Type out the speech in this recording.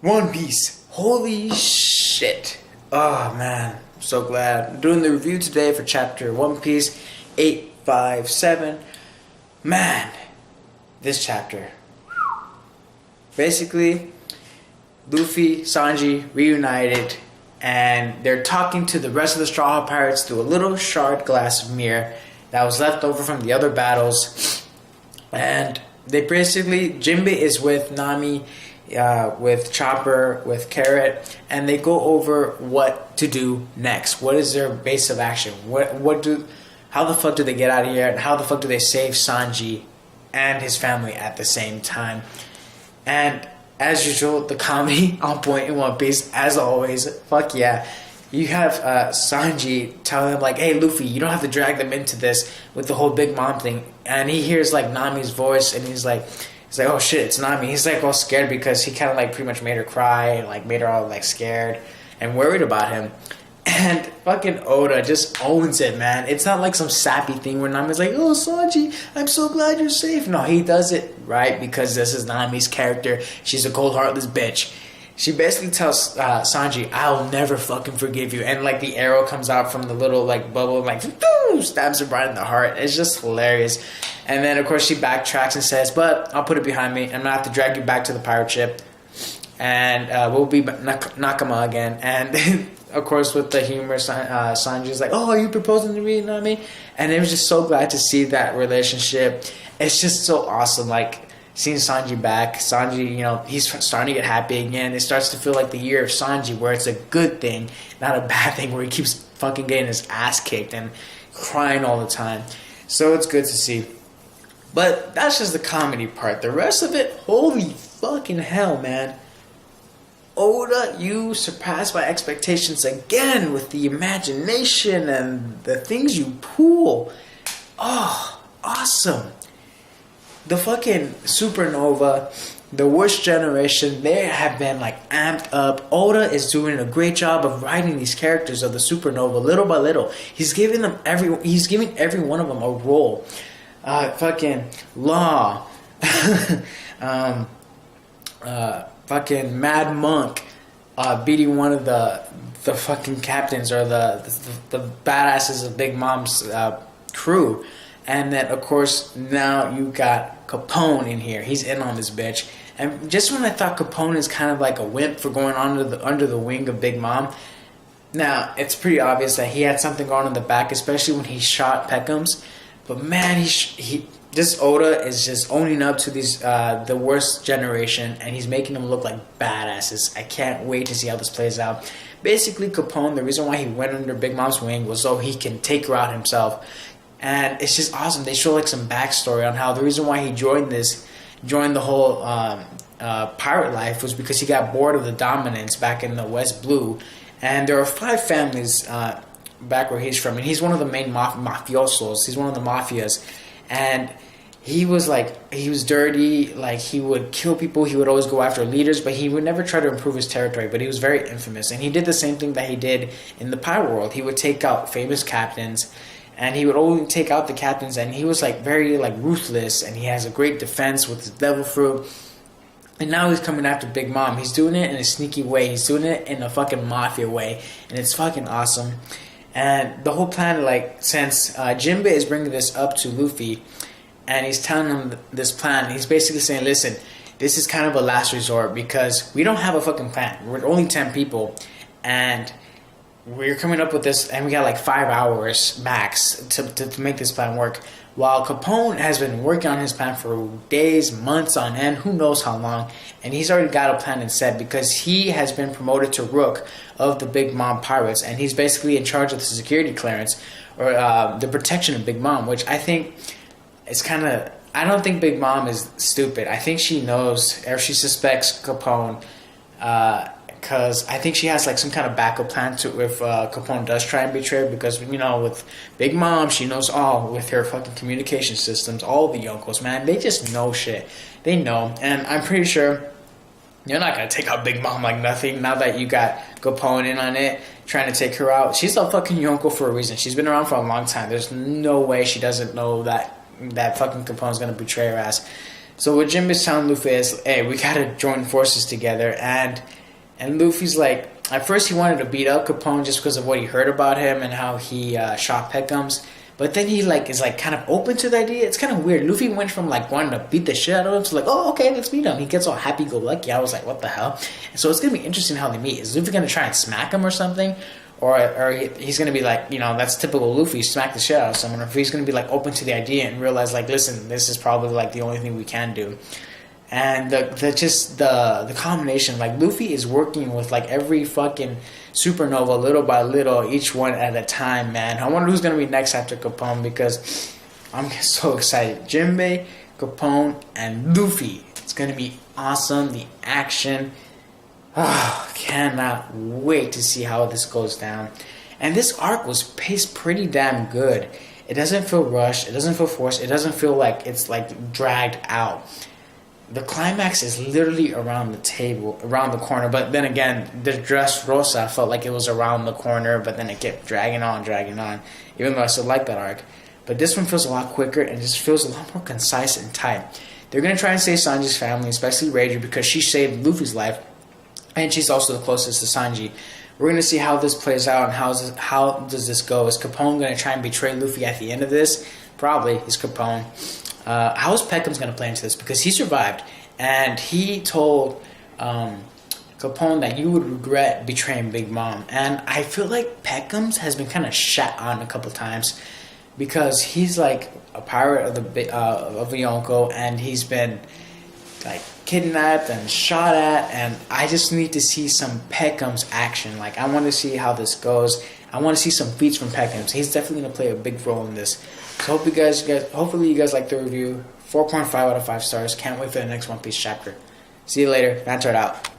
One Piece. Holy shit. Oh man, I'm so glad. I'm doing the review today for chapter One Piece 857. Man, this chapter. Basically, Luffy, Sanji reunited, and they're talking to the rest of the Straw Hat Pirates through a little shard glass mirror that was left over from the other battles. And they basically, Jinbei is with Nami, with Chopper, with Carrot, and they go over what to do next. What is their base of action? How the fuck do they get out of here? And how the fuck do they save Sanji and his family at the same time? And as usual, the comedy on point in One Piece, as always. Fuck yeah. You have Sanji telling him, like, hey, Luffy, you don't have to drag them into this with the whole Big Mom thing. And he hears, like, Nami's voice, and he's like, oh, shit, it's Nami. He's, like, all scared because he kind of, like, pretty much made her cry and, like, made her all, like, scared and worried about him. And fucking Oda just owns it, man. It's not like some sappy thing where Nami's like, oh, Sanji, I'm so glad you're safe. No, he does it right because this is Nami's character. She's a cold, heartless bitch. She basically tells Sanji, I'll never fucking forgive you. And, like, the arrow comes out from the little, like, bubble and, like, stabs her right in the heart. It's just hilarious. And then, of course, she backtracks and says, but I'll put it behind me. I'm going to have to drag you back to the pirate ship. And we'll be Nakama again. And, of course, with the humor, Sanji's like, oh, are you proposing to me, Nami? And it was just so glad to see that relationship. It's just so awesome, like, seeing Sanji back. Sanji, you know, he's starting to get happy again. It starts to feel like the year of Sanji, where it's a good thing, not a bad thing, where he keeps fucking getting his ass kicked and crying all the time. So it's good to see. But that's just the comedy part. The rest of it, holy fucking hell, man. Oda, you surpassed my expectations again with the imagination and the things you pull. Oh, awesome. The fucking Supernova, the worst generation, they have been like amped up. Oda is doing a great job of writing these characters of the Supernova little by little. He's giving every one of them a role. Fucking Law, fucking Mad Monk, beating one of the fucking captains or the badasses of Big Mom's crew. And then, of course, now you got Capone in here. He's in on this bitch. And just when I thought Capone is kind of like a wimp for going under the wing of Big Mom, now it's pretty obvious that he had something going in the back, especially when he shot Peckham's. But man, this Oda is just owning up to these the worst generation, and he's making them look like badasses. I can't wait to see how this plays out. Basically, Capone, the reason why he went under Big Mom's wing was so he can take her out himself. And it's just awesome. They show like some backstory on how the reason why he joined the whole pirate life was because he got bored of the dominance back in the West Blue. And there are 5 families back where he's from, and he's one of the main mafiosos. He's one of the mafias, and he was dirty. Like, he would kill people. He would always go after leaders, but he would never try to improve his territory. But he was very infamous, and he did the same thing that he did in the pirate world. He would take out famous captains. And he would only take out the captains, and he was like very like ruthless, and he has a great defense with his devil fruit. And now he's coming after Big Mom. He's doing it in a sneaky way. He's doing it in a fucking mafia way, and it's fucking awesome. And the whole plan, like, since Jinbei is bringing this up to Luffy, and he's telling him this plan, he's basically saying, listen, this is kind of a last resort because we don't have a fucking plan. We're only 10 people, and we're coming up with this, and we got like 5 hours max to make this plan work. While Capone has been working on his plan for days, months on end, who knows how long, and he's already got a plan in set because he has been promoted to Rook of the Big Mom Pirates, and he's basically in charge of the security clearance or the protection of Big Mom, which I think is kind of. I don't think Big Mom is stupid. I think she knows or she suspects Capone. Because I think she has like some kind of backup plan to if Capone does try and betray her. Because, you know, with Big Mom, she knows all with her fucking communication systems. All the Yonkos, man, they just know shit. They know, and I'm pretty sure you're not gonna take out Big Mom like nothing. Now that you got Capone in on it, trying to take her out, she's a fucking Yonko for a reason. She's been around for a long time. There's no way she doesn't know that fucking Capone's gonna betray her ass. So what Jinbei's telling Luffy is, hey, we gotta join forces together. And Luffy's like, at first he wanted to beat up Capone just because of what he heard about him and how he shot Peckham's. But then he is kind of open to the idea. It's kind of weird. Luffy went from like wanting to beat the shit out of him to like, oh, okay, let's beat him. He gets all happy-go-lucky. I was like, what the hell? And so it's gonna be interesting how they meet. Is Luffy gonna try and smack him or something, or he's gonna be like, that's typical Luffy, smack the shit out of someone, or if he's gonna be like open to the idea and realize like, listen, this is probably like the only thing we can do. And the combination, like Luffy is working with like every fucking supernova little by little, each one at a time, man. I wonder who's gonna be next after Capone, because I'm so excited. Jinbei, Capone, and Luffy. It's gonna be awesome. The action. Oh, cannot wait to see how this goes down. And this arc was paced pretty damn good. It doesn't feel rushed. It doesn't feel forced. It doesn't feel like it's like dragged out. The climax is literally around the corner. But then again, the Dressrosa felt like it was around the corner, but then it kept dragging on, even though I still like that arc. But this one feels a lot quicker and just feels a lot more concise and tight. They're going to try and save Sanji's family, especially Ranger, because she saved Luffy's life, and she's also the closest to Sanji. We're going to see how this plays out and how does this go. Is Capone going to try and betray Luffy at the end of this? Probably. He's Capone. How is Peckham's going to play into this? Because he survived, and he told Capone that you would regret betraying Big Mom. And I feel like Peckham's has been kind of shat on a couple times, because he's like a pirate of the Yonko, and he's been like kidnapped and shot at, and I just need to see some Peckham's action. Like, I want to see how this goes. I want to see some feats from Peckham's. He's definitely going to play a big role in this. So hopefully you guys like the review. 4.5 out of 5 stars. Can't wait for the next One Piece chapter. See you later. Banter it out.